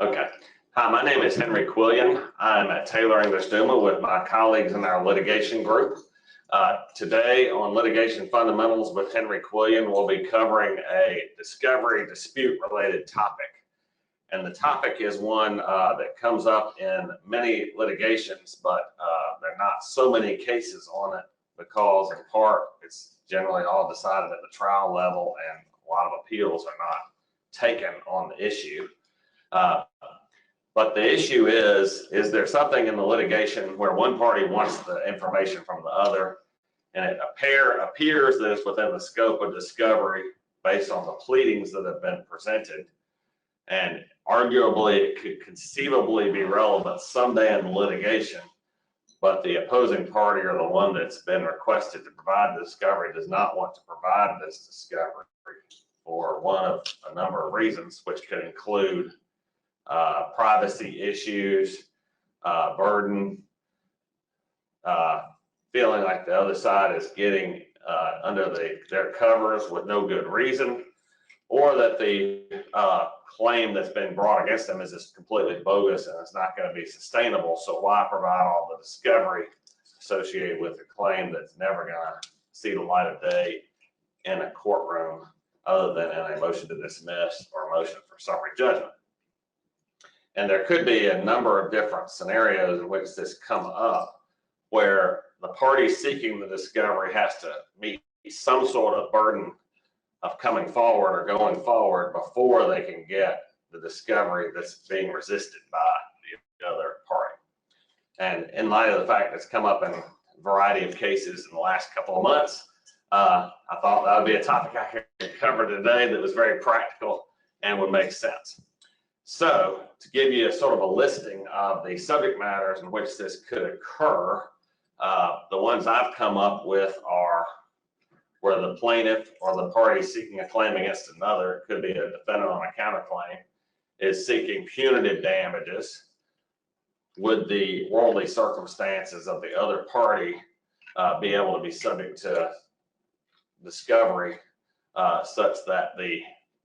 Okay. Hi, my name is Henry Quillian. I'm at Taylor English Duma with my colleagues in our litigation group. Today on Litigation Fundamentals with Henry Quillian, we'll be covering a discovery dispute related topic. And the topic is one that comes up in many litigations, but there are not so many cases on it because in part it's generally all decided at the trial level and a lot of appeals are not taken on the issue. But the issue is there something in the litigation where one party wants the information from the other and it appears that it's within the scope of discovery based on the pleadings that have been presented, and arguably it could conceivably be relevant someday in the litigation, but the opposing party or the one that's been requested to provide the discovery does not want to provide this discovery for one of a number of reasons, which could include privacy issues, burden, feeling like the other side is getting under their covers with no good reason, or that the claim that's been brought against them is just completely bogus and it's not going to be sustainable. So why provide all the discovery associated with a claim that's never going to see the light of day in a courtroom other than in a motion to dismiss or a motion for summary judgment? And there could be a number of different scenarios in which this come up where the party seeking the discovery has to meet some sort of burden of coming forward or going forward before they can get the discovery that's being resisted by the other party. And in light of the fact that it's come up in a variety of cases in the last couple of months, I thought that would be a topic I could cover today that was very practical and would make sense. So to give you a sort of a listing of the subject matters in which this could occur, the ones I've come up with are where the plaintiff or the party seeking a claim against another, it could be a defendant on a counterclaim, is seeking punitive damages. Would the worldly circumstances of the other party be able to be subject to discovery such that the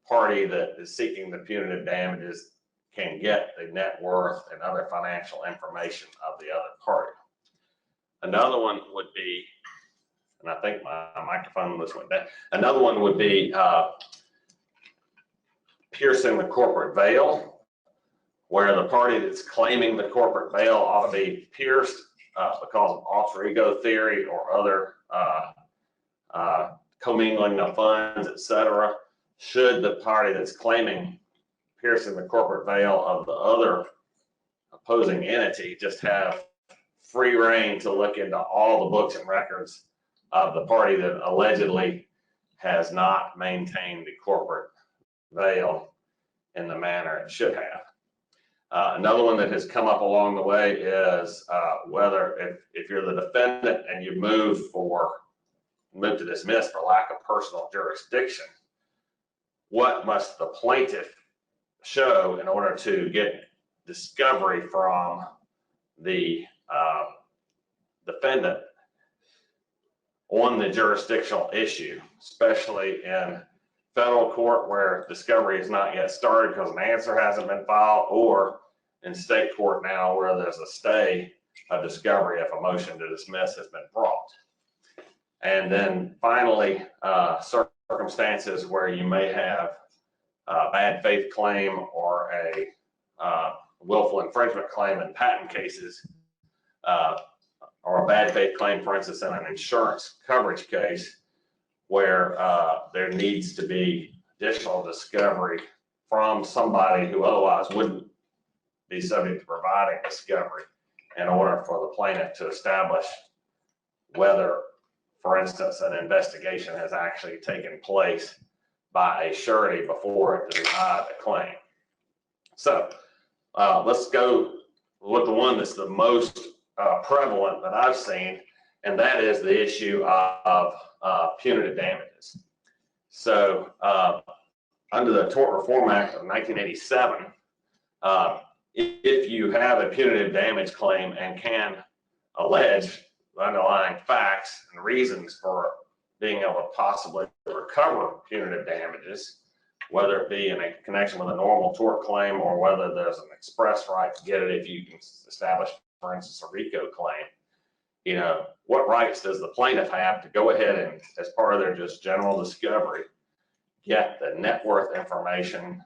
party that is seeking the punitive damages can get the net worth and other financial information of the other party? Another one would be, and I think my microphone was went down. Another one would be piercing the corporate veil, where the party that's claiming the corporate veil ought to be pierced because of alter ego theory or other commingling of funds, etc. Should the party that's claiming piercing the corporate veil of the other opposing entity just have free reign to look into all the books and records of the party that allegedly has not maintained the corporate veil in the manner it should have? Another one that has come up along the way is whether if you're the defendant and you move to dismiss for lack of personal jurisdiction, what must the plaintiff show in order to get discovery from the defendant on the jurisdictional issue, especially in federal court where discovery is not yet started because an answer hasn't been filed, or in state court now where there's a stay of discovery if a motion to dismiss has been brought. And then finally, circumstances where you may have a bad faith claim or a willful infringement claim in patent cases, or a bad faith claim, for instance, in an insurance coverage case where there needs to be additional discovery from somebody who otherwise wouldn't be subject to providing discovery in order for the plaintiff to establish whether, for instance, an investigation has actually taken place by a surety before it denied the claim. So let's go with the one that's the most prevalent that I've seen, and that is the issue of punitive damages. So under the Tort Reform Act of 1987, if you have a punitive damage claim and can allege the underlying facts and reasons for being able to possibly recover punitive damages, whether it be in a connection with a normal tort claim or whether there's an express right to get it if you can establish, for instance, a RICO claim. You know, what rights does the plaintiff have to go ahead and, as part of their just general discovery, get the net worth information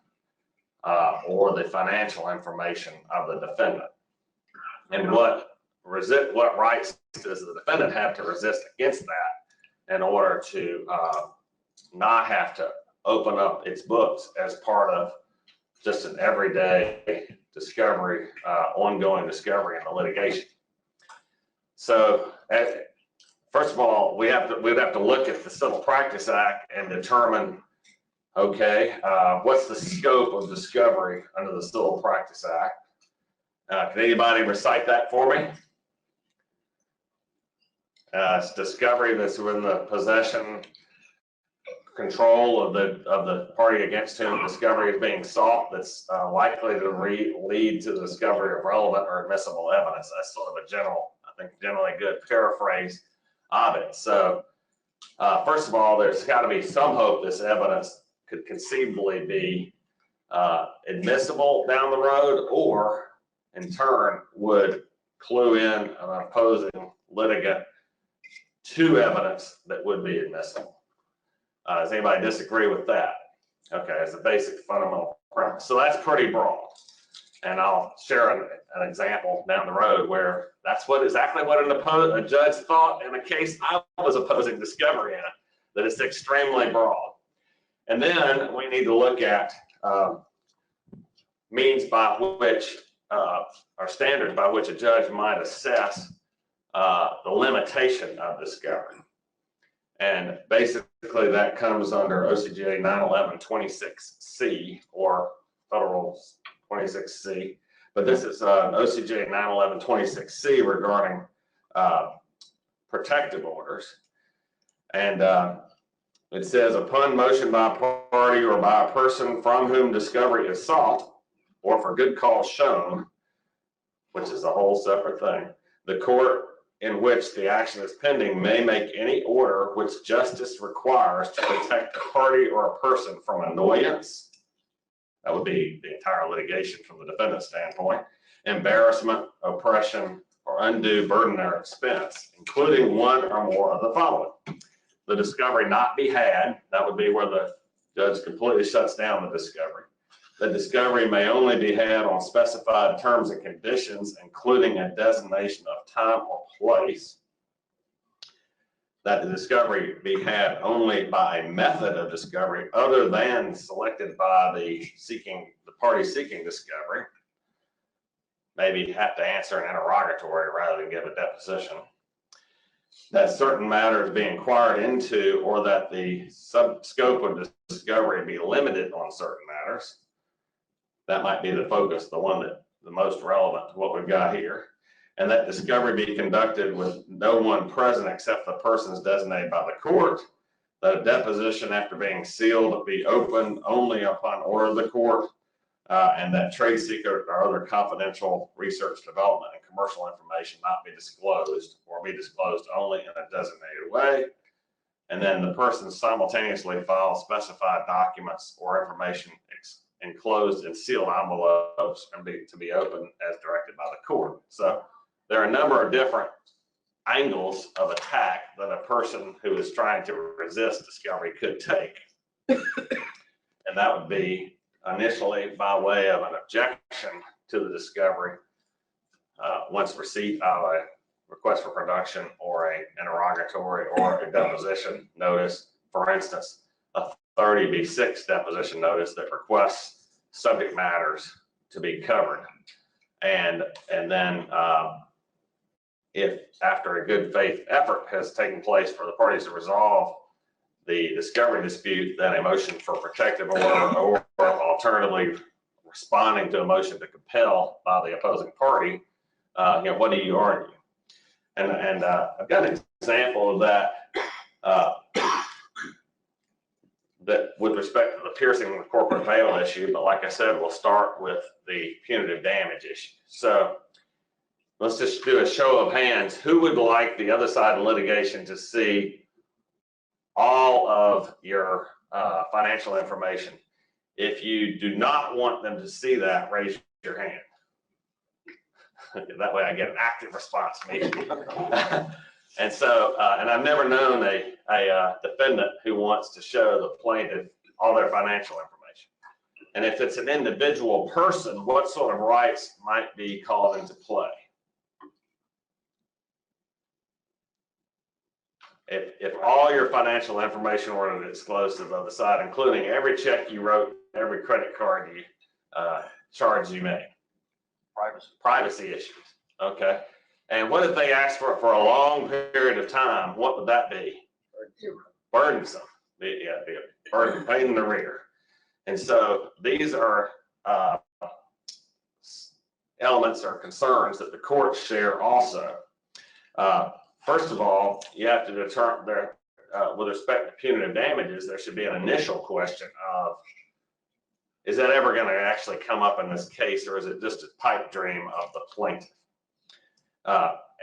or the financial information of the defendant? And what rights does the defendant have to resist against that in order to not have to open up its books as part of just an everyday discovery, ongoing discovery in the litigation? So, first of all, we'd have to look at the Civil Practice Act and determine, okay, what's the scope of discovery under the Civil Practice Act? Can anybody recite that for me? It's discovery that's within the possession, control of the party against whom discovery is being sought, that's likely to lead to the discovery of relevant or admissible evidence. That's sort of a generally good paraphrase of it. So first of all, there's got to be some hope this evidence could conceivably be admissible down the road, or in turn would clue in an opposing litigant to evidence that would be admissible. Does anybody disagree with that? Okay, it's a basic fundamental premise. So that's pretty broad. And I'll share an example down the road where that's exactly what a judge thought in a case I was opposing discovery in, that it's extremely broad. And then we need to look at means by which, or standards by which a judge might assess the limitation of discovery. And basically that comes under OCGA 911-26C or Federal 26C, but this is OCGA 911-26C regarding protective orders. And it says, upon motion by a party or by a person from whom discovery is sought, or for good cause shown, which is a whole separate thing, the court in which the action is pending may make any order which justice requires to protect a party or a person from annoyance. That would be the entire litigation from the defendant's standpoint, embarrassment, oppression, or undue burden or expense, including one or more of the following. The discovery not be had, that would be where the judge completely shuts down the discovery. The discovery may only be had on specified terms and conditions, including a designation of time or place. That the discovery be had only by a method of discovery other than selected by the party seeking discovery. Maybe have to answer an interrogatory rather than give a deposition. That certain matters be inquired into, or that the scope of discovery be limited on certain matters. That might be the focus, the one that the most relevant to what we've got here. And that discovery be conducted with no one present except the persons designated by the court. That a deposition after being sealed be opened only upon order of the court. And that trade secret or other confidential research, development, and commercial information not be disclosed, or be disclosed only in a designated way. And then the person simultaneously files specified documents or information enclosed in sealed envelopes and to be opened as directed by the court. So there are a number of different angles of attack that a person who is trying to resist discovery could take. And that would be initially by way of an objection to the discovery once receipt of a request for production or an interrogatory or a deposition notice. For instance, a 30B6 deposition notice that requests subject matters to be covered. And then if after a good faith effort has taken place for the parties to resolve the discovery dispute, then a motion for protective order, or alternatively responding to a motion to compel by the opposing party, what do you argue? And I've got an example of that that with respect to the piercing the corporate veil issue, but like I said, we'll start with the punitive damage issue. So let's just do a show of hands. Who would like the other side of litigation to see all of your financial information, If you do not want them to see that, raise your hand. That way I get an active response maybe. And so, and I've never known a defendant who wants to show the plaintiff all their financial information. And if it's an individual person, what sort of rights might be called into play? If all your financial information were to disclose to the other side, including every check you wrote, every credit card you charge you made. Privacy issues. Okay. And what if they asked for it for a long period of time? What would that be? Burdensome. Be a burden, pain in the rear. And so these are elements or concerns that the courts share also. First of all, you have to determine there, with respect to punitive damages, there should be an initial question of, is that ever going to actually come up in this case, or is it just a pipe dream of the plaintiff?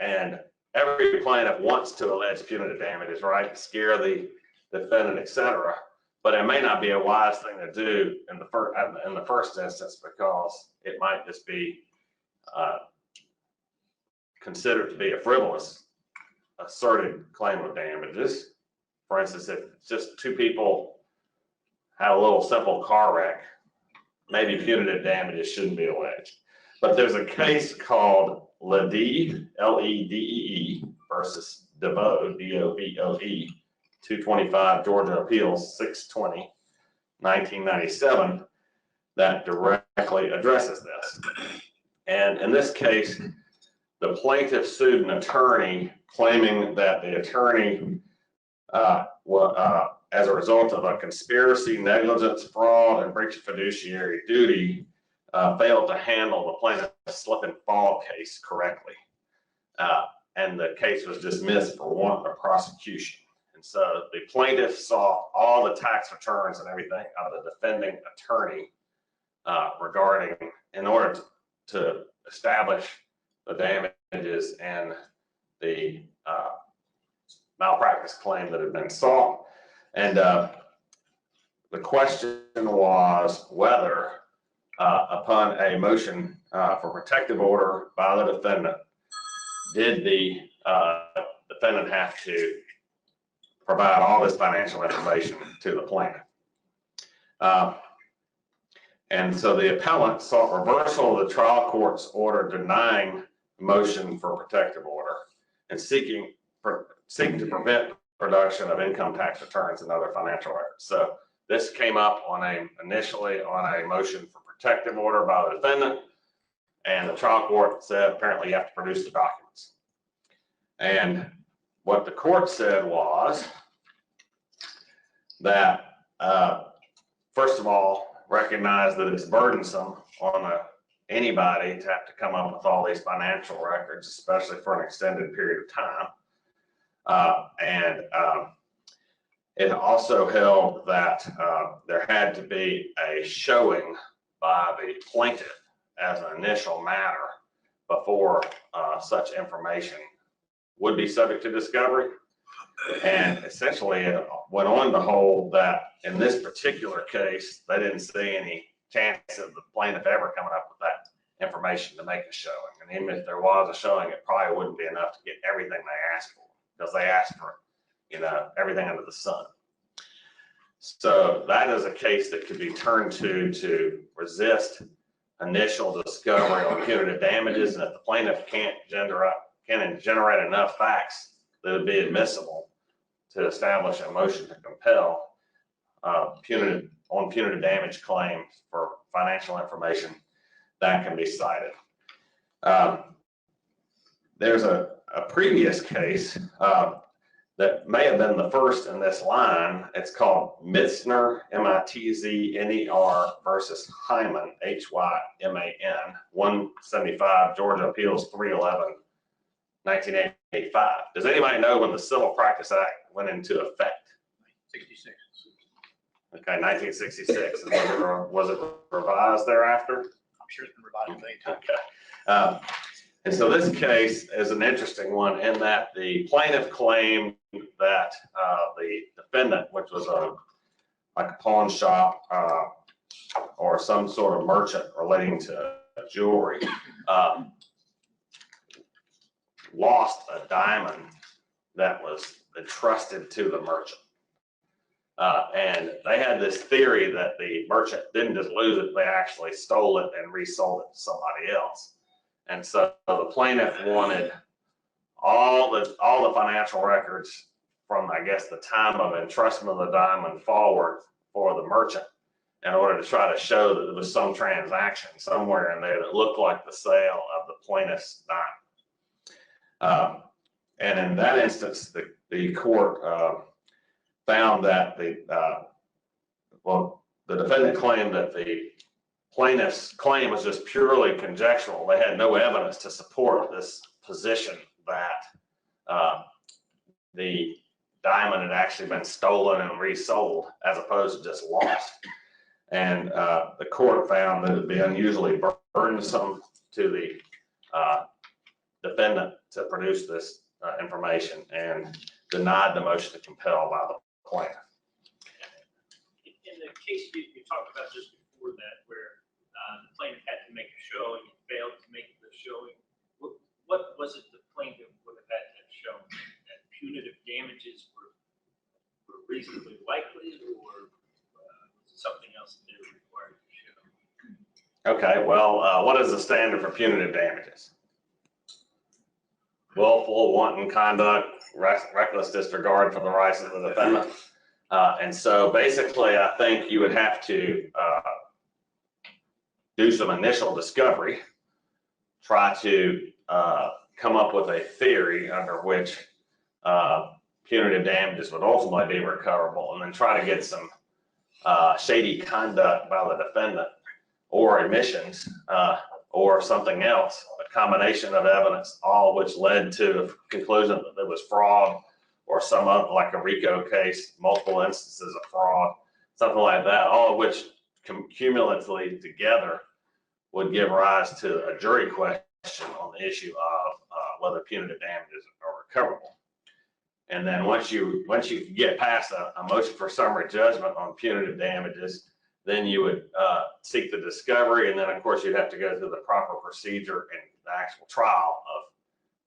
And every plaintiff wants to allege punitive damages, right? Scare the defendant, etc. But it may not be a wise thing to do in the first instance, because it might just be considered to be a frivolous asserted claim of damages. For instance, if it's just two people had a little simple car wreck, maybe punitive damages shouldn't be alleged. But there's a case called Ledee, L-E-D-E-E versus DeVoe, D-O-V-O-E, 225 Georgia Appeals 620, 1997, that directly addresses this. And in this case, the plaintiff sued an attorney claiming that the attorney, as a result of a conspiracy, negligence, fraud, and breach of fiduciary duty, failed to handle the plaintiff's slip and fall case correctly. And the case was dismissed for want of prosecution. And so the plaintiff saw all the tax returns and everything of the defending attorney regarding, in order to establish the damages and the malpractice claim that had been sought. And the question was whether, upon a motion for protective order by the defendant, did the defendant have to provide all this financial information to the plaintiff. And so the appellant sought reversal of the trial court's order denying motion for protective order and seeking to prevent production of income tax returns and other financial records. So this came up initially on a motion for protective order by the defendant, and the trial court said apparently you have to produce the documents. And what the court said was that, first of all, recognize that it's burdensome on anybody to have to come up with all these financial records, especially for an extended period of time. It also held that there had to be a showing by the plaintiff as an initial matter before such information would be subject to discovery. And essentially it went on to hold that in this particular case, they didn't see any chance of the plaintiff ever coming up with that information to make a showing. And even if there was a showing, it probably wouldn't be enough to get everything they asked for, because they asked for, everything under the sun. So that is a case that could be turned to resist initial discovery on punitive damages, and if the plaintiff can't generate enough facts that would be admissible to establish a motion to compel punitive damage claims for financial information, that can be cited. There's a previous case that may have been the first in this line. It's called Mitzner, M-I-T-Z-N-E-R versus Hyman, H-Y-M-A-N, 175 Georgia Appeals 311, 1985. Does anybody know when the Civil Practice Act went into effect? 66. Okay, 1966. Was it revised thereafter? I'm sure it's been revised many times. Okay. And so this case is an interesting one in that the plaintiff claimed that the defendant, which was like a pawn shop, or some sort of merchant relating to jewelry lost a diamond that was entrusted to the merchant. And they had this theory that the merchant didn't just lose it, they actually stole it and resold it to somebody else. And so the plaintiff wanted all the financial records from, I guess, the time of entrustment of the diamond forward for the merchant in order to try to show that there was some transaction somewhere in there that looked like the sale of the plaintiff's diamond. And in that instance, the court found that the defendant claimed that the plaintiff's claim was just purely conjectural. They had no evidence to support this position that the diamond had actually been stolen and resold as opposed to just lost. And the court found that it would be unusually burdensome to the defendant to produce this information and denied the motion to compel by the plaintiff. In the case you talked about just before that, where the plaintiff had to make a showing and failed to make the showing, what was it the plaintiff would have had to have shown? That punitive damages were reasonably likely, or was it something else that they were required to show? Okay, well, what is the standard for punitive damages? Willful, wanton conduct, reckless disregard for the rights of the defendant. And so basically, I think you would have to do some initial discovery, try to come up with a theory under which punitive damages would ultimately be recoverable, and then try to get some shady conduct by the defendant or admissions or something else, a combination of evidence, all which led to a conclusion that there was fraud or some other, like a RICO case, multiple instances of fraud, something like that, all of which cumulatively together would give rise to a jury question on the issue of whether punitive damages are recoverable. And then once you get past a motion for summary judgment on punitive damages, then you would seek the discovery, and then of course you'd have to go through the proper procedure and the actual trial of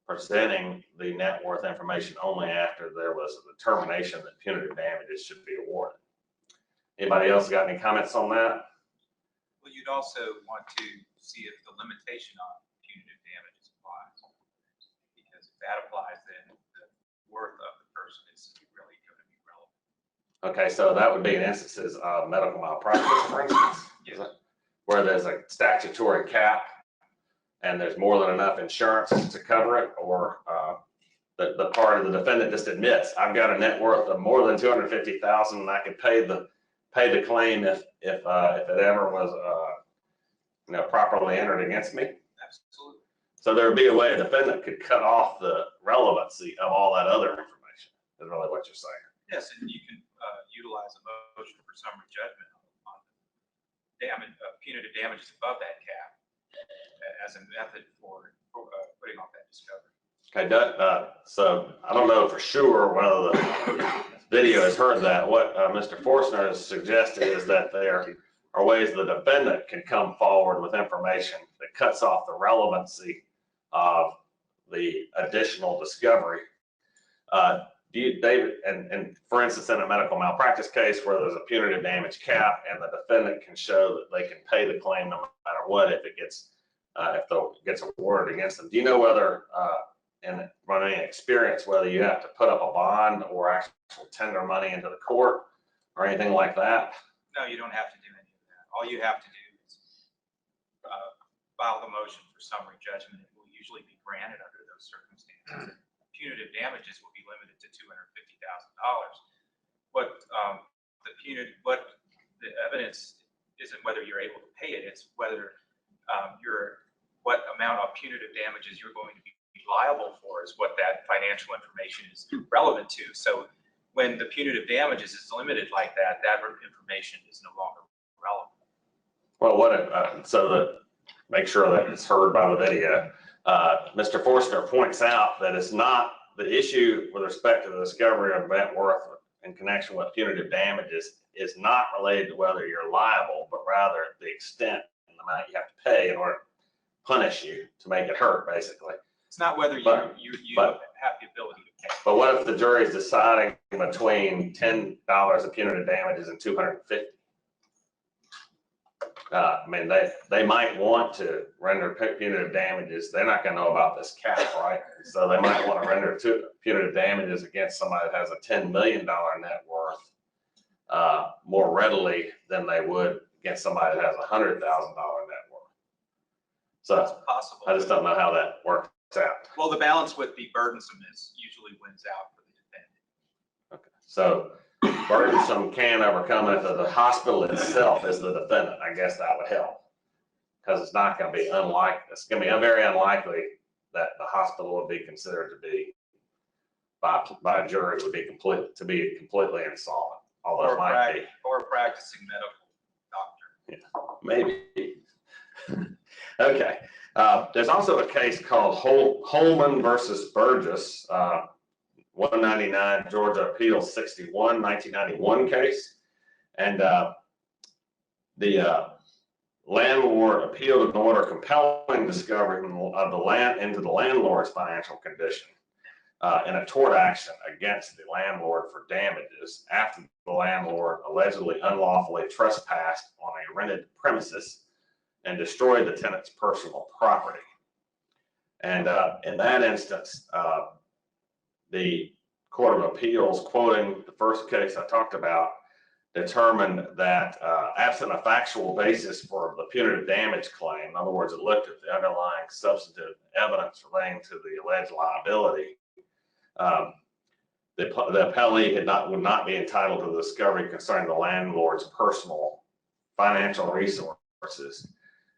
presenting the net worth information only after there was a determination that punitive damages should be awarded. Anybody else got any comments on that? Well, you'd also want to see if the limitation on punitive damages applies, because if that applies, then the worth of the person is really going to be relevant. Okay, so that would be in instances of medical malpractice, for instance, Yes. where there's a statutory cap and there's more than enough insurance to cover it, or the part of the defendant just admits, I've got a net worth of more than $250,000 and I could pay the claim if it ever was properly entered against me. Absolutely. So there would be a way a defendant could cut off the relevancy of all that other information, is really what you're saying. yes, and you can utilize a motion for summary judgment on punitive damages above that cap as a method for putting off that discovery. Okay, so I don't know for sure whether the video has heard that. What Mr. Forstner has suggested is that there are ways the defendant can come forward with information that cuts off the relevancy of the additional discovery. David, and for instance, in a medical malpractice case where there's a punitive damage cap and the defendant can show that they can pay the claim no matter what if it gets awarded against them. Do you know whether in running experience whether you have to put up a bond or actual tender money into the court or anything like that? No, you don't have to do any of that. All you have to do is file the motion for summary judgment. It will usually be granted under those circumstances. Punitive damages will be limited to $250,000. What the evidence isn't whether you're able to pay it, it's whether what amount of punitive damages you're going to be liable for is what that financial information is relevant to. So when the punitive damages is limited like that, that information is no longer relevant. Well, so that make sure that it's heard by the video. Mr. Forstner points out that it's not the issue with respect to the discovery of net worth in connection with punitive damages is not related to whether you're liable, but rather the extent and the amount you have to pay in order to punish you to make it hurt, basically. It's not whether you But- have the ability to pay. But what if the jury is deciding between $10 of punitive damages and $250? I mean, they might want to render punitive damages. They're not going to know about this cap, right? So they might want to render punitive damages against somebody that has a $10 million net worth more readily than they would against somebody that has a $100,000 net worth. So It's possible. I just don't know how that works out. Well, the balance with the burdensomeness usually wins out for the defendant. Okay. So burdensome can overcome it. If the hospital itself is the defendant, I guess that would help. Because it's not going to be unlikely, it's going to be very unlikely that the hospital would be considered to be, by a jury, would be completely insolvent. Although it might be. Or a practicing medical doctor. Maybe. Okay. There's also a case called Holman versus Burgess, 199 Georgia Appeal 61, 1991 case. And the landlord appealed an order compelling discovery of the land into the landlord's financial condition in a tort action against the landlord for damages after the landlord allegedly unlawfully trespassed on a rented premises and destroyed the tenant's personal property. And in that instance, the Court of Appeals, quoting the first case I talked about, determined that absent a factual basis for the punitive damage claim, in other words, it looked at the underlying substantive evidence relating to the alleged liability, the appellee would not be entitled to the discovery concerning the landlord's personal financial resources.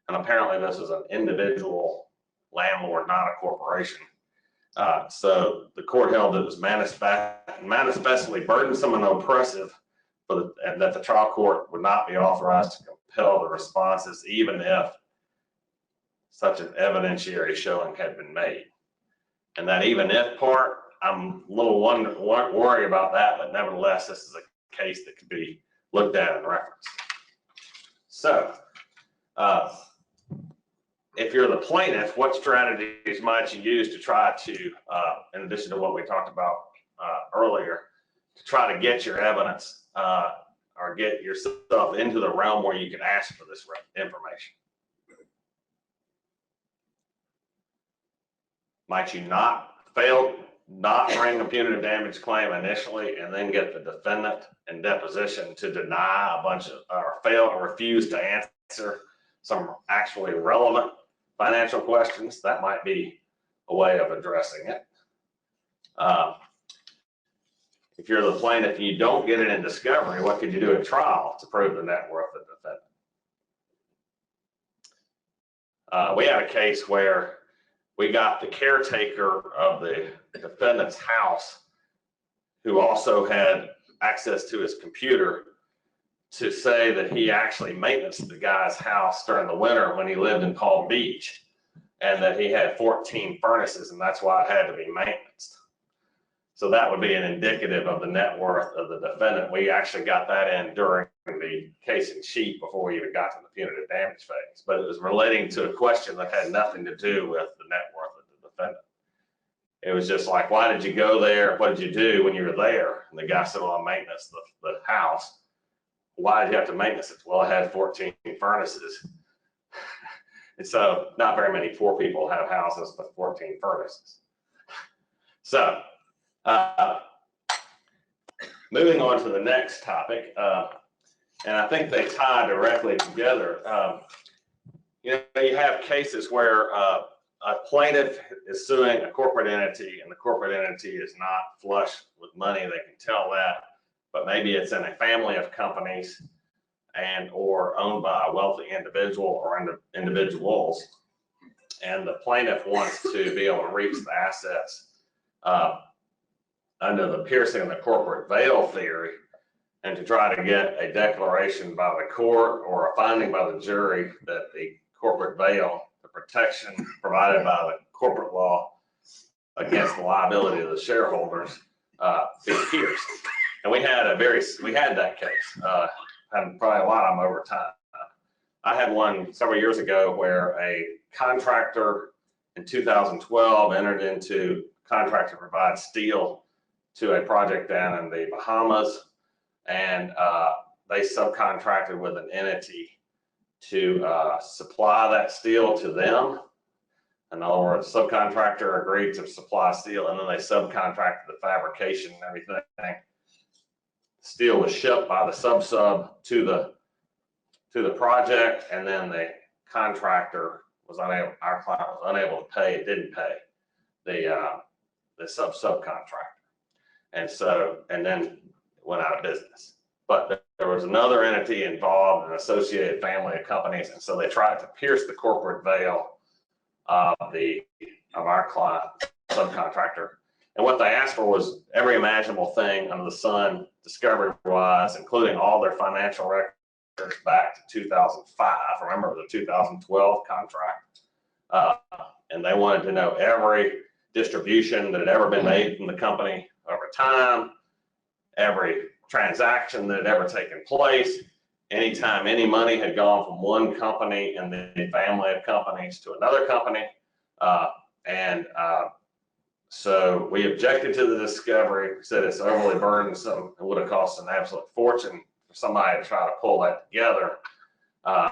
And apparently this is an individual landlord, not a corporation. So the court held that it was manifestly burdensome and oppressive and that the trial court would not be authorized to compel the responses even if such an evidentiary showing had been made. And that even if part, I'm a little worried about that, but nevertheless, this is a case that could be looked at and referenced. So, if you're the plaintiff, what strategies might you use to try to, in addition to what we talked about earlier, to try to get your evidence or get yourself into the realm where you can ask for this information? Might you not bring a punitive damage claim initially and then get the defendant in deposition to deny a bunch of, or fail or refuse to answer some actually relevant financial questions? That might be a way of addressing it. If you're the plaintiff and you don't get it in discovery, what could you do at trial to prove the net worth of the defendant? We had a case where we got the caretaker of the defendant's house, who also had access to his computer, to say that he actually maintenanced the guy's house during the winter when he lived in Palm Beach, and that he had 14 furnaces, and that's why it had to be maintenance. So that would be an indicative of the net worth of the defendant. We actually got that in during the case in chief before we even got to the punitive damage phase, but it was relating to a question that had nothing to do with the net worth of the defendant. It was just like, why did you go there? What did you do when you were there? And the guy said, well, I maintenance the house. Why did you have to maintenance it? Well, I had 14 furnaces. And so not very many poor people have houses with 14 furnaces. So moving on to the next topic, and I think they tie directly together. You have cases where a plaintiff is suing a corporate entity, and the corporate entity is not flush with money. They can tell that, but maybe it's in a family of companies and or owned by a wealthy individual or individuals, and the plaintiff wants to be able to reach the assets under the piercing of the corporate veil theory, and to try to get a declaration by the court or a finding by the jury that the corporate veil, the protection provided by the corporate law against the liability of the shareholders, be pierced. And we had that case, had probably a lot of them over time. I had one several years ago where a contractor in 2012 entered into contract to provide steel to a project down in the Bahamas, and they subcontracted with an entity to supply that steel to them. In other words, subcontractor agreed to supply steel, and then they subcontracted the fabrication and everything. Steel was shipped by the sub to the project, and then the contractor was unable, our client was unable to pay. It didn't pay the subcontractor, and then went out of business. But there was another entity involved, an associated family of companies, and so they tried to pierce the corporate veil of our client subcontractor. And what they asked for was every imaginable thing under the sun, discovery-wise, including all their financial records back to 2005. Remember the 2012 contract, and they wanted to know every distribution that had ever been made from the company over time, every transaction that had ever taken place, anytime any money had gone from one company and the family of companies to another company. So we objected to the discovery, said it's overly burdensome. It would have cost an absolute fortune for somebody to try to pull that together. The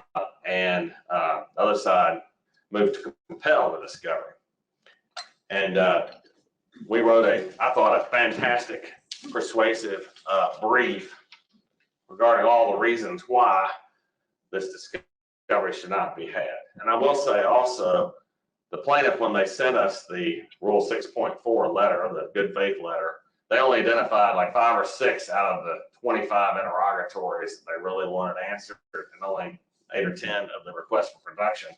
other side moved to compel the discovery. And we wrote I thought, a fantastic, persuasive brief regarding all the reasons why this discovery should not be had. And I will say also, the plaintiff, when they sent us the Rule 6.4 letter, the good faith letter, they only identified like 5 or 6 out of the 25 interrogatories they really wanted answered, and only 8 or 10 of the request for production,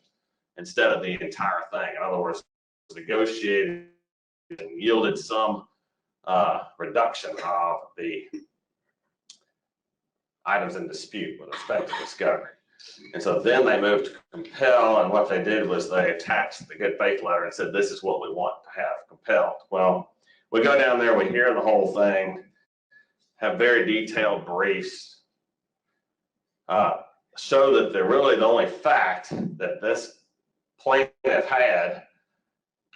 instead of the entire thing. In other words, negotiated and yielded some reduction of the items in dispute with respect to discovery. And so then they moved to compel, and what they did was they attached the good faith letter and said, this is what we want to have compelled. Well, we go down there, we hear the whole thing, have very detailed briefs, show that they're really the only fact that this plaintiff had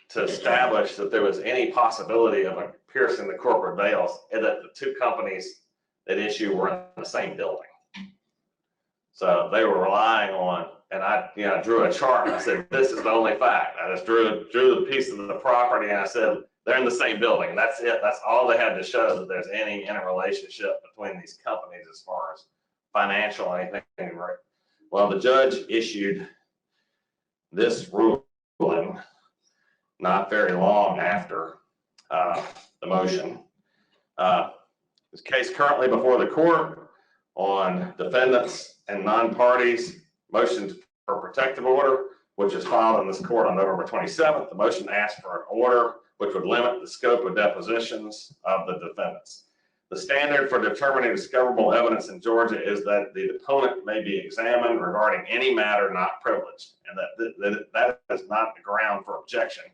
to establish that there was any possibility of piercing the corporate veils, and that the two companies at issue were in the same building. So they were relying on, and I drew a chart and I said, this is the only fact. I just drew the piece of the property and I said, they're in the same building. And that's it. That's all they had to show, that there's any interrelationship between these companies as far as financial or anything. Well, the judge issued this ruling not very long after the motion. This case currently before the court on defendants and non-parties motions for protective order, which is filed in this court on November 27th. The motion asked for an order which would limit the scope of depositions of the defendants. The standard for determining discoverable evidence in Georgia is that the deponent may be examined regarding any matter not privileged, and that is not the ground for objection,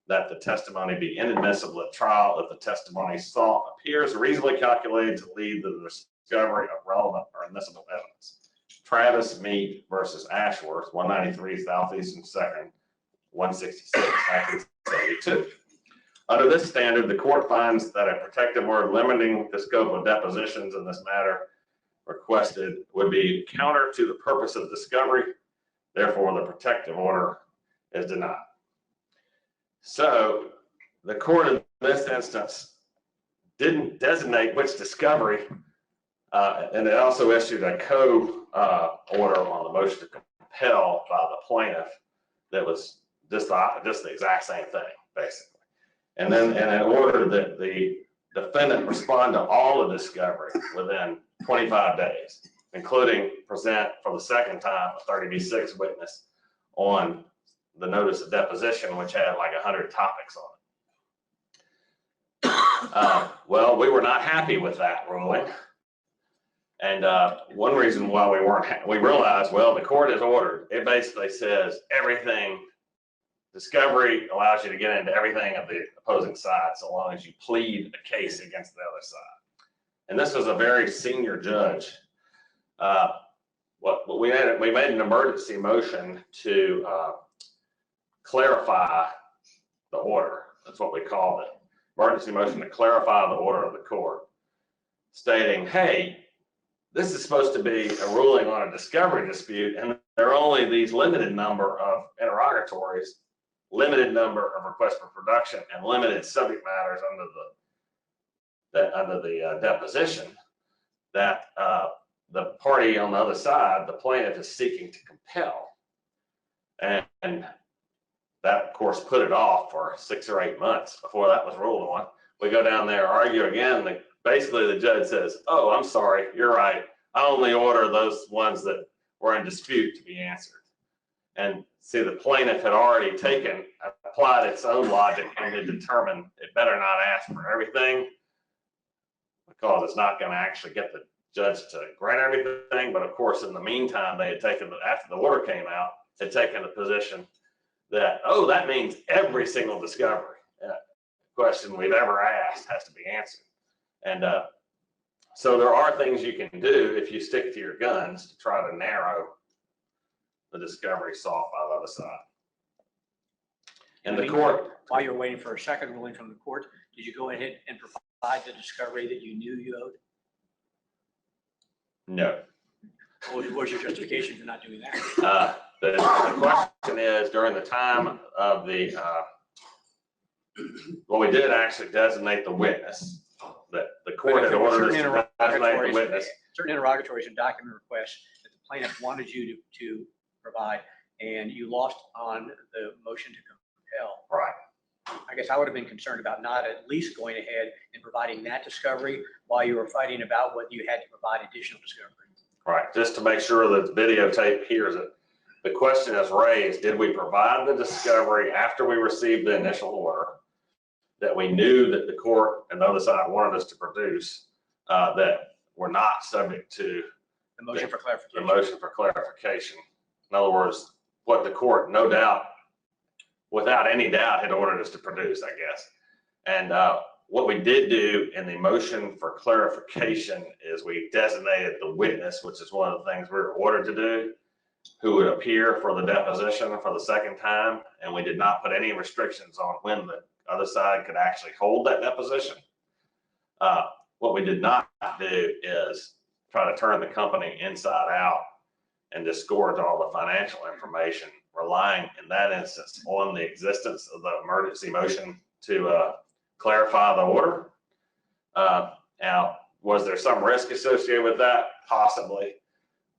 that the testimony be inadmissible at trial if the testimony sought appears reasonably calculated to lead to the discovery of relevant or admissible evidence. Travis Mead versus Ashworth, 193 Southeastern 2nd, 166, 1972. Under this standard, the court finds that a protective order limiting the scope of depositions in this matter requested would be counter to the purpose of discovery. Therefore, the protective order is denied. So the court in this instance didn't designate which discovery, and it also issued a order on the motion to compel by the plaintiff that was just the exact same thing, basically. And then in order that the defendant respond to all the discovery within 25 days, including present for the second time a 30B6 witness on the notice of deposition, which had like 100 topics on it. Well, we were not happy with that ruling. And one reason why we realized, well, the court has ordered. It basically says everything, discovery allows you to get into everything of the opposing side so long as you plead a case against the other side. and this was a very senior judge. We made an emergency motion to clarify the order. That's what we called it. Emergency motion to clarify the order of the court, stating, hey, this is supposed to be a ruling on a discovery dispute, and there are only these limited number of interrogatories, limited number of requests for production, and limited subject matters under the deposition that the party on the other side, the plaintiff, is seeking to compel. And that, of course, put it off for 6 or 8 months before that was ruled on. We go down there, argue again. Basically, the judge says, oh, I'm sorry, you're right. I only order those ones that were in dispute to be answered. And see, the plaintiff had already applied its own logic and had determined it better not ask for everything, because it's not going to actually get the judge to grant everything. But of course, in the meantime, they had taken, after the order came out, had taken the position that, oh, that means every single discovery question we've ever asked has to be answered. And so there are things you can do if you stick to your guns to try to narrow the discovery sought by the other side. And the court, While you're waiting for a second ruling from the court, did you go ahead and provide the discovery that you knew you owed? no. What was your justification for not doing that? The question is, during the time of the, well, we did actually designate the witness. That the court had ordered us to designate the witness. Certain interrogatories and document requests that the plaintiff wanted you to provide, and you lost on the motion to compel. Right. I guess I would have been concerned about not at least going ahead and providing that discovery while you were fighting about whether you had to provide additional discovery. Right, just to make sure that the videotape hears it. The question is raised, did we provide the discovery after we received the initial order that we knew that the court and the other side wanted us to produce, that were not subject to The motion for clarification. the motion for clarification? In other words, what the court, no doubt, without any doubt, had ordered us to produce, I guess. And what we did do in the motion for clarification is we designated the witness, which is one of the things we were ordered to do, who would appear for the deposition for the second time. And we did not put any restrictions on when the other side could actually hold that deposition. What we did not do is try to turn the company inside out and disgorge all the financial information, relying in that instance on the existence of the emergency motion to clarify the order. Now, was there some risk associated with that? Possibly.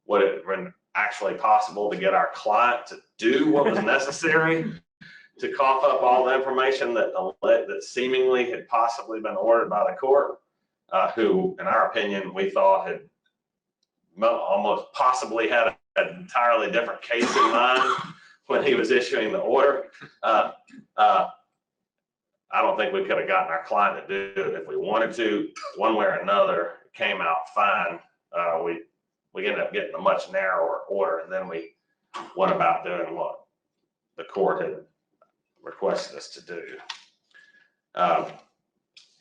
Would it have been actually possible to get our client to do what was necessary to cough up all the information that seemingly had possibly been ordered by the court, who, in our opinion, we thought had almost possibly had an entirely different case in mind when he was issuing the order? I don't think we could have gotten our client to do it if we wanted to. One way or another, it came out fine. We ended up getting a much narrower order, and then we went about doing what the court had requested us to do. And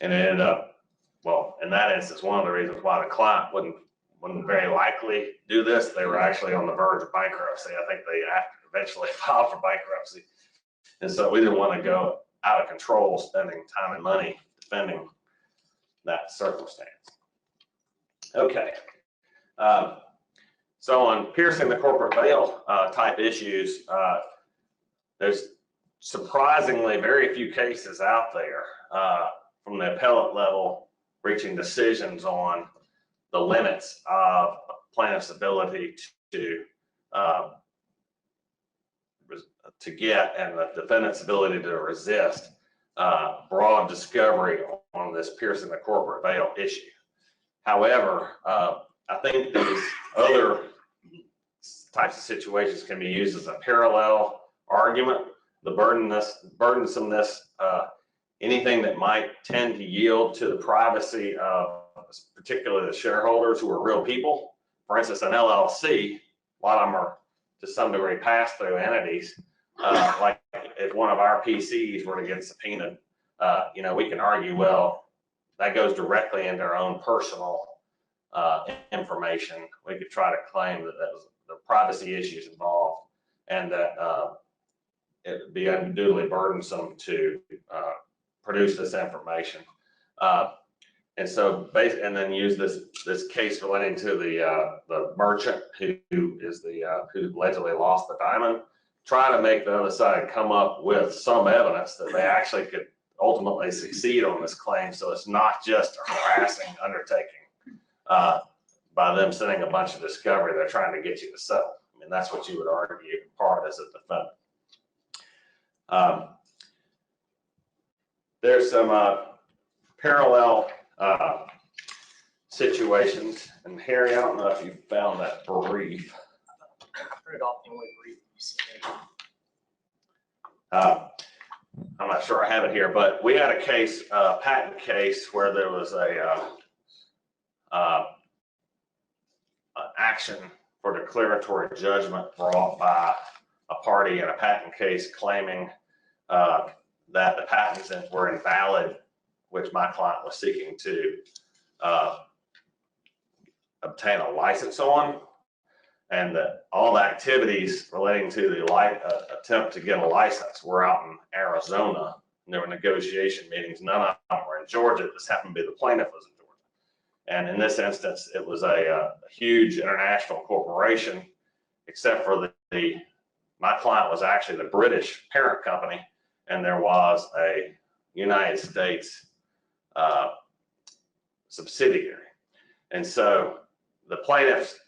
it ended up, well, in that instance, one of the reasons why the client wouldn't very likely do this, they were actually on the verge of bankruptcy. I think they eventually filed for bankruptcy. And so we didn't want to go out of control, spending time and money defending that circumstance. Okay. So on piercing the corporate veil type issues, there's surprisingly very few cases out there from the appellate level reaching decisions on the limits of a plaintiff's ability to get, and the defendant's ability to resist broad discovery on this piercing the corporate veil issue. However, I think these other types of situations can be used as a parallel argument. The burdensomeness, anything that might tend to yield to the privacy of particularly the shareholders who are real people. For instance, an LLC, a lot of them are to some degree pass-through entities. Like if one of our PCs were to get subpoenaed, we can argue, well, that goes directly into our own personal information. We could try to claim that that was the privacy issues involved, and that it would be unduly burdensome to produce this information. And so, and then use this case relating to the merchant who allegedly lost the diamond. Try to make the other side come up with some evidence that they actually could ultimately succeed on this claim, so it's not just a harassing undertaking by them sending a bunch of discovery. They're trying to get you to settle. I mean, that's what you would argue in part as a defendant. There's some parallel situations, and Harry, I don't know if you found that brief. I printed off the only brief you submitted. I'm not sure I have it here, but we had a case, patent case, where there was an action for declaratory judgment brought by a party in a patent case claiming that the patents were invalid, which my client was seeking to obtain a license on, and that all the activities relating to the attempt to get a license were out in Arizona, and there were negotiation meetings. None of them were in Georgia. This happened to be the plaintiff was in Georgia. And in this instance, it was a huge international corporation, except for my client was actually the British parent company, and there was a United States subsidiary. And so the plaintiffs,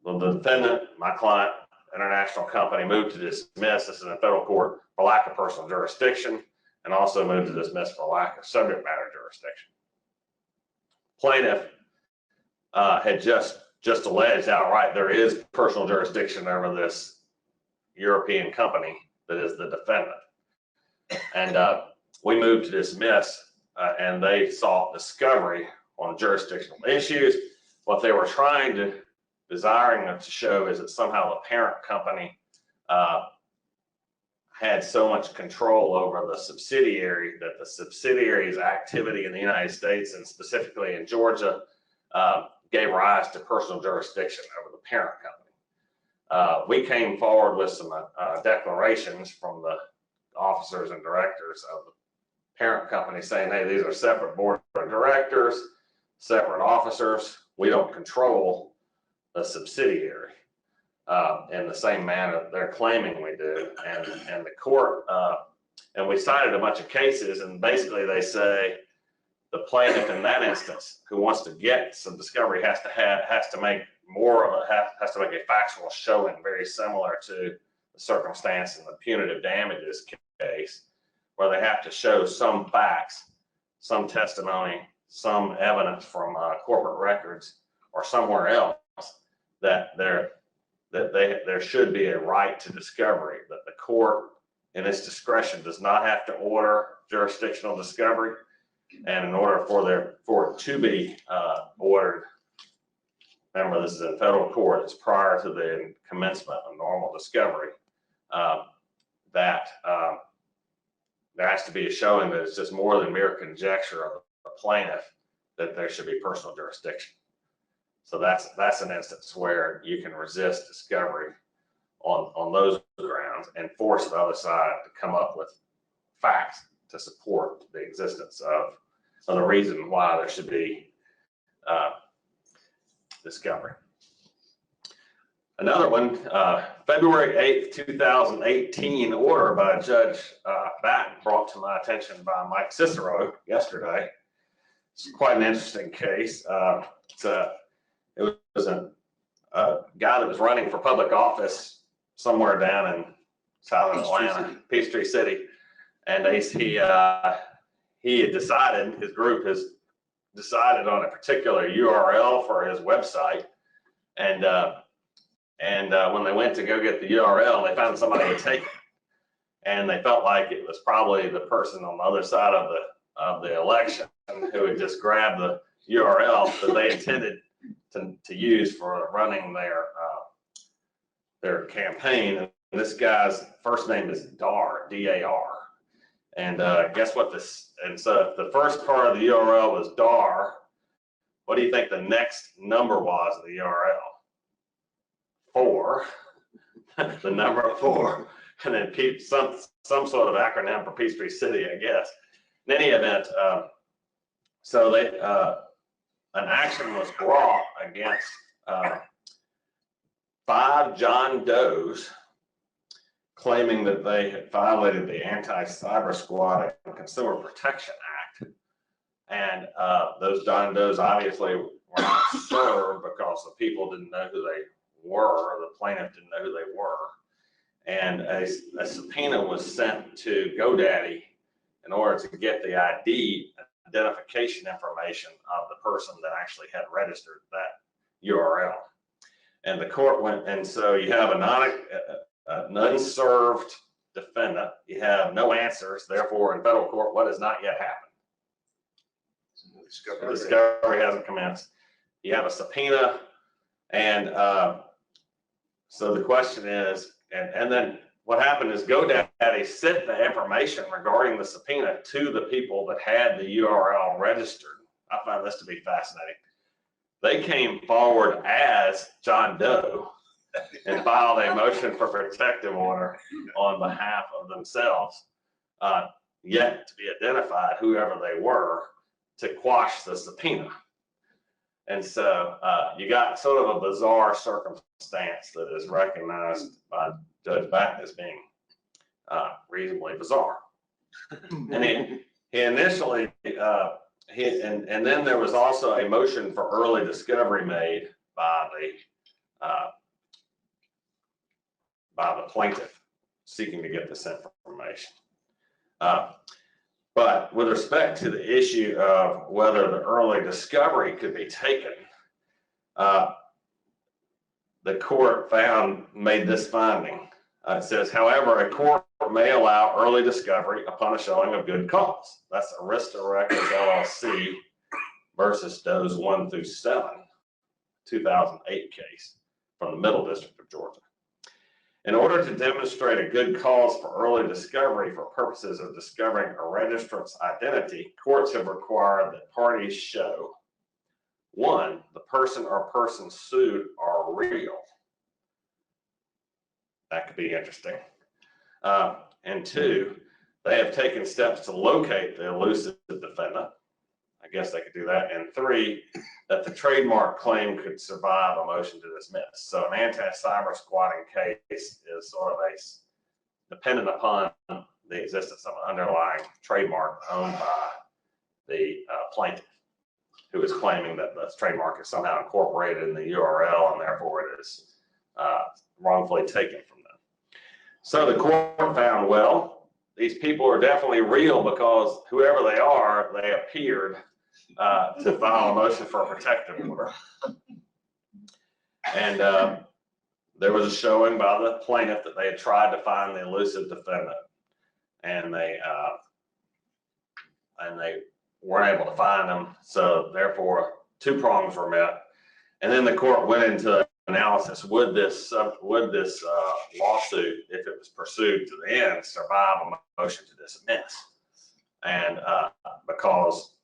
the defendant, my client, international company, moved to dismiss. This is in federal court for lack of personal jurisdiction, and also moved to dismiss for lack of subject matter jurisdiction. Plaintiff had just alleged outright there is personal jurisdiction over this European company that is the defendant. And we moved to dismiss, and they sought discovery on jurisdictional issues. What they were desiring to show is that somehow the parent company had so much control over the subsidiary that the subsidiary's activity in the United States, and specifically in Georgia, gave rise to personal jurisdiction over the parent company. We came forward with some declarations from the officers and directors of the parent company saying, hey, these are separate board of directors, separate officers. We don't control the subsidiary in the same manner they're claiming we do. And the court, and we cited a bunch of cases, and basically they say the plaintiff in that instance who wants to get some discovery has to make a factual showing very similar to the circumstance in the punitive damages case, where they have to show some facts, some testimony, some evidence from corporate records or somewhere else that there should be a right to discovery, that the court in its discretion does not have to order jurisdictional discovery. And in order for it to be ordered, remember this is in federal court, it's prior to the commencement of normal discovery, that there has to be a showing that it's just more than mere conjecture of a plaintiff that there should be personal jurisdiction. So that's an instance where you can resist discovery on those grounds and force the other side to come up with facts to support the existence of the reason why there should be discovery. Another one, February 8th, 2018 order by Judge Batten, brought to my attention by Mike Cicero yesterday. It's quite an interesting case. It was a guy that was running for public office somewhere down in southern Atlanta, Peachtree City, and he had decided, his group has decided on a particular URL for his website, and when they went to go get the URL, they found somebody had taken it, and they felt like it was probably the person on the other side of the election who had just grabbed the URL that they intended to use for running their campaign. And this guy's first name is Dar, D-A-R, And guess what and so if the first part of the URL was dar, what do you think the next number was of the URL? 4, the number 4, and then some sort of acronym for Peachtree City, I guess. In any event, so they an action was brought against 5 John Does, claiming that they had violated the Anti-Cyber Squad and Consumer Protection Act. And those John Does obviously were not served because the people didn't know who they were, or the plaintiff didn't know who they were. And a subpoena was sent to GoDaddy in order to get the identification information of the person that actually had registered that URL. And the court went, and so you have an unserved defendant, you have no answers, therefore in federal court, what has not yet happened? Discovery hasn't commenced. You have a subpoena, and so the question is, and then what happened is GoDaddy sent the information regarding the subpoena to the people that had the URL registered. I find this to be fascinating. They came forward as John Doe and filed a motion for protective order on behalf of themselves, yet to be identified, whoever they were, to quash the subpoena. And so you got sort of a bizarre circumstance that is recognized by Judge Batten as being reasonably bizarre. And he initially, and then there was also a motion for early discovery made by the plaintiff seeking to get this information. But with respect to the issue of whether the early discovery could be taken, the court made this finding. It says, however, a court may allow early discovery upon a showing of good cause. That's Arista Records LLC versus Does 1 through 7, 2008 case from the Middle District of Georgia. In order to demonstrate a good cause for early discovery for purposes of discovering a registrant's identity, courts have required that parties show: 1, the person or persons sued are real. That could be interesting. And 2, they have taken steps to locate the elusive defendant. I guess they could do that. And 3, that the trademark claim could survive a motion to dismiss. So an anti-cyber squatting case is sort of dependent upon the existence of an underlying trademark owned by the plaintiff, who is claiming that the trademark is somehow incorporated in the URL and therefore it is wrongfully taken from them. So the court found, well, these people are definitely real because whoever they are, they appeared to file a motion for a protective order. And there was a showing by the plaintiff that they had tried to find the elusive defendant, and they weren't able to find them. So therefore, 2 prongs were met. And then the court went into analysis: would this lawsuit, if it was pursued to the end, survive a motion to dismiss? And because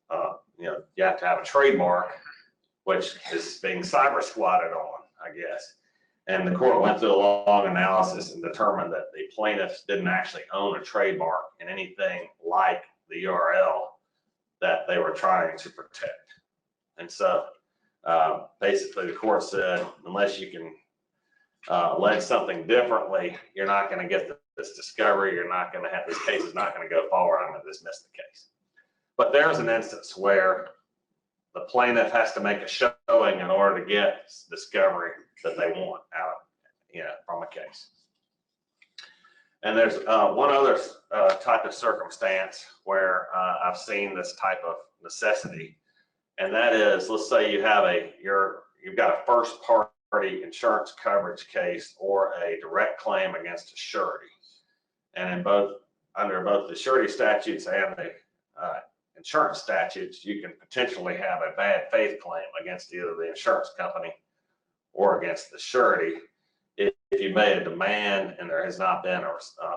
you have to have a trademark, which is being cyber squatted on, I guess. And the court went through a long analysis and determined that the plaintiffs didn't actually own a trademark in anything like the URL that they were trying to protect. And so basically the court said, unless you can allege something differently, you're not going to get this discovery. You're not going to have, this case is not going to go forward. I'm going to dismiss the case. But there's an instance where the plaintiff has to make a showing in order to get discovery that they want out from a case. And there's one other type of circumstance where I've seen this type of necessity, and that is, let's say you have you've got a first party insurance coverage case or a direct claim against a surety, and under both the surety statutes and the insurance statutes, you can potentially have a bad faith claim against either the insurance company or against the surety if if you made a demand and there has not been a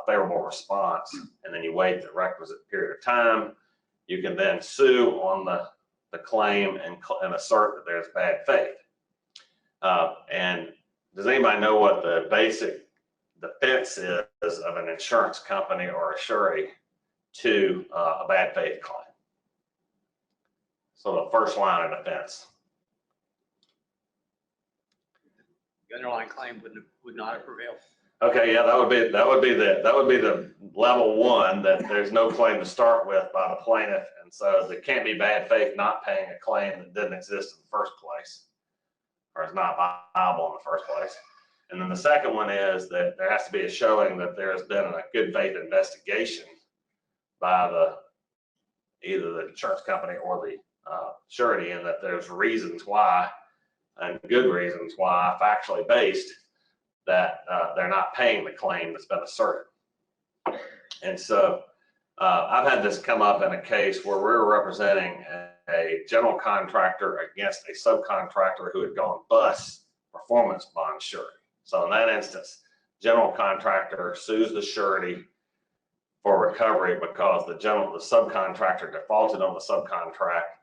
favorable response, and then you wait the requisite period of time, you can then sue on the claim and assert that there's bad faith. And does anybody know what the basic defense is of an insurance company or a surety to a bad faith claim? So the first line of defense. The underlying claim would not have prevailed. Okay, yeah, that would be the level one, that there's no claim to start with by the plaintiff, and so there can't be bad faith not paying a claim that didn't exist in the first place, or is not viable in the first place. And then the second one is that there has to be a showing that there has been a good faith investigation by either the insurance company or the surety, and that there's reasons why, and good reasons why, factually based, that they're not paying the claim that's been asserted. And so I've had this come up in a case where we were representing a general contractor against a subcontractor who had gone bust, performance bond surety. So in that instance, general contractor sues the surety for recovery because the subcontractor defaulted on the subcontract,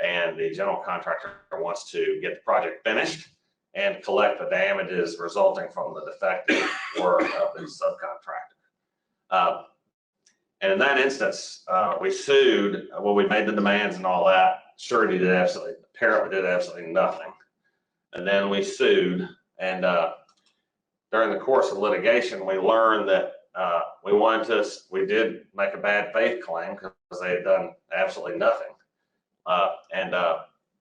and the general contractor wants to get the project finished and collect the damages resulting from the defective work of the subcontractor. And in that instance, we sued. Well, we made the demands and all that. Surety apparently did absolutely nothing. And then we sued, and during the course of litigation, we learned that we did make a bad faith claim because they had done absolutely nothing. And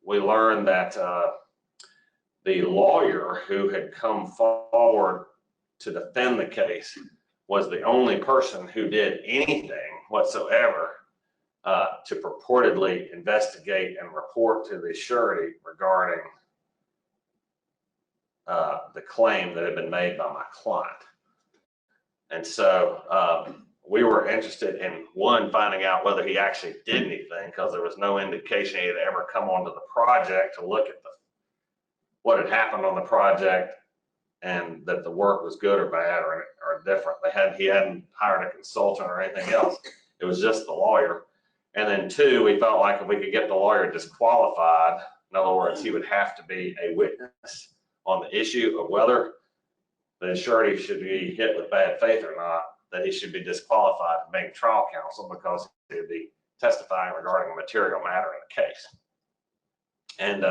we learned that the lawyer who had come forward to defend the case was the only person who did anything whatsoever to purportedly investigate and report to the surety regarding the claim that had been made by my client. And so we were interested in, one, finding out whether he actually did anything, because there was no indication he had ever come onto the project to look at what had happened on the project, and that the work was good or bad or different. He hadn't hired a consultant or anything else. It was just the lawyer. And then two, we felt like if we could get the lawyer disqualified, in other words, he would have to be a witness on the issue of whether the surety should be hit with bad faith or not, that he should be disqualified from being trial counsel because he would be testifying regarding a material matter in the case. And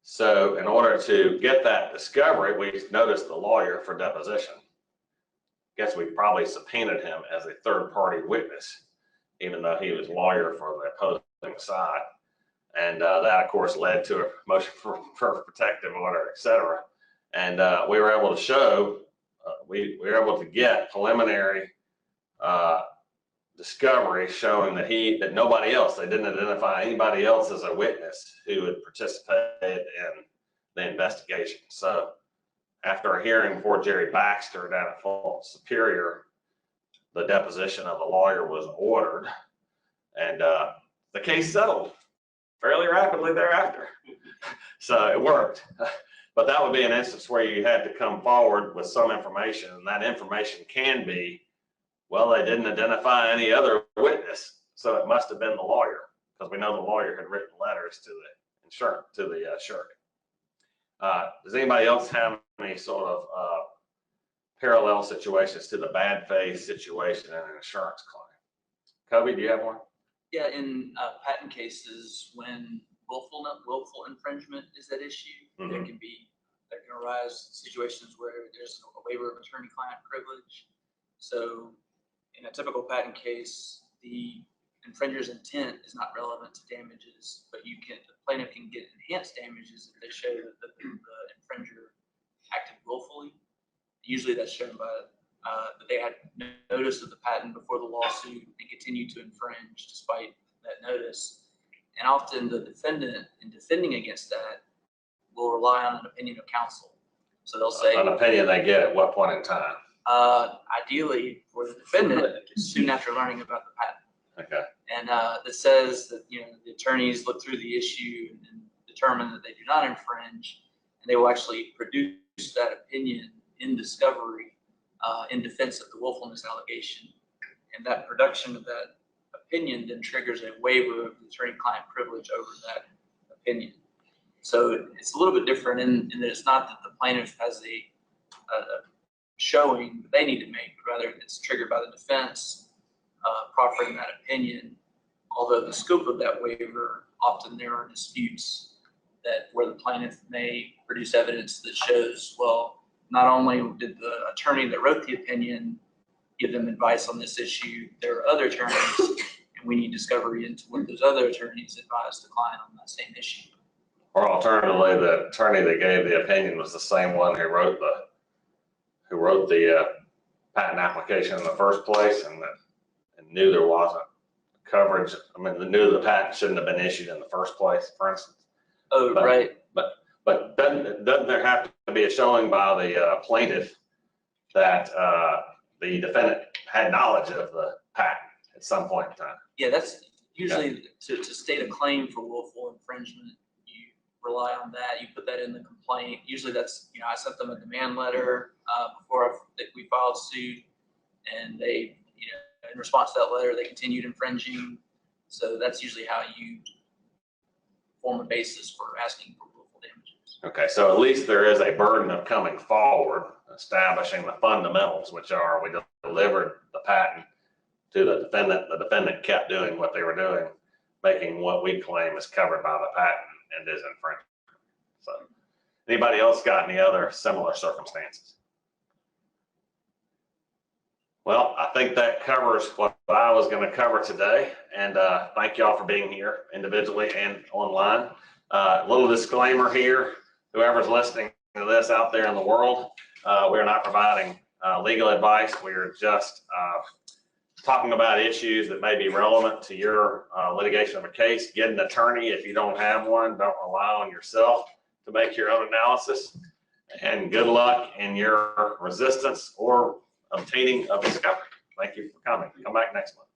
so in order to get that discovery, we noticed the lawyer for deposition. Guess we probably subpoenaed him as a third-party witness, even though he was lawyer for the opposing side. And that, of course, led to a motion for protective order, et cetera. And we were able to show, we were able to get preliminary discovery showing that nobody else, they didn't identify anybody else as a witness who had participated in the investigation. So after a hearing before Jerry Baxter down at Fulton Superior, the deposition of the lawyer was ordered, and the case settled fairly rapidly thereafter. So it worked. But that would be an instance where you had to come forward with some information, and that information can be, well, they didn't identify any other witness, so it must have been the lawyer, because we know the lawyer had written letters to the surety. Does anybody else have any sort of parallel situations to the bad faith situation in an insurance claim? Kobe, do you have one? Yeah, in patent cases, when willful infringement is at issue, Mm-hmm. there can arise situations where there's a waiver of attorney-client privilege. So in a typical patent case, the infringer's intent is not relevant to damages, but the plaintiff can get enhanced damages if they show that the infringer acted willfully. Usually that's shown by that they had notice of the patent before the lawsuit and continued to infringe despite that notice. And often the defendant, in defending against that, will rely on an opinion of counsel. So they'll say an opinion they get at what point in time? Ideally for the defendant soon after learning about the patent. Okay. And that says that the attorneys look through the issue and determine that they do not infringe, and they will actually produce that opinion in discovery in defense of the willfulness allegation. And that production of that opinion then triggers a waiver of the attorney-client privilege over that opinion. So it's a little bit different in that it's not that the plaintiff has a showing that they need to make, but rather it's triggered by the defense proffering that opinion. Although the scope of that waiver, often there are disputes that where the plaintiff may produce evidence that shows, well, not only did the attorney that wrote the opinion give them advice on this issue, there are other attorneys, and we need discovery into what those other attorneys advised the client on that same issue. Or alternatively, the attorney that gave the opinion was the same one who wrote the patent application in the first place, and knew there wasn't coverage. I mean, knew the patent shouldn't have been issued in the first place, for instance. Oh, right. But doesn't there have to be a showing by the plaintiff that the defendant had knowledge of the patent at some point in time? Yeah, that's usually to state a claim for willful infringement. You rely on that. You put that in the complaint. Usually that's, I sent them a demand letter before we filed suit, and they, in response to that letter, they continued infringing. So that's usually how you form a basis for asking for willful damages. Okay, so at least there is a burden of coming forward, establishing the fundamentals, which are we delivered the patent to the defendant. The defendant kept doing what they were doing, making what we claim is covered by the patent and is infringement. So anybody else got any other similar circumstances? Well, I think that covers what I was going to cover today, and thank y'all for being here individually and online. Little disclaimer here, whoever's listening to this out there in the world, we're not providing legal advice. We're just talking about issues that may be relevant to your litigation of a case. Get an attorney if you don't have one. Don't rely on yourself to make your own analysis. And good luck in your resistance or obtaining of discovery. Thank you for coming. Come back next month.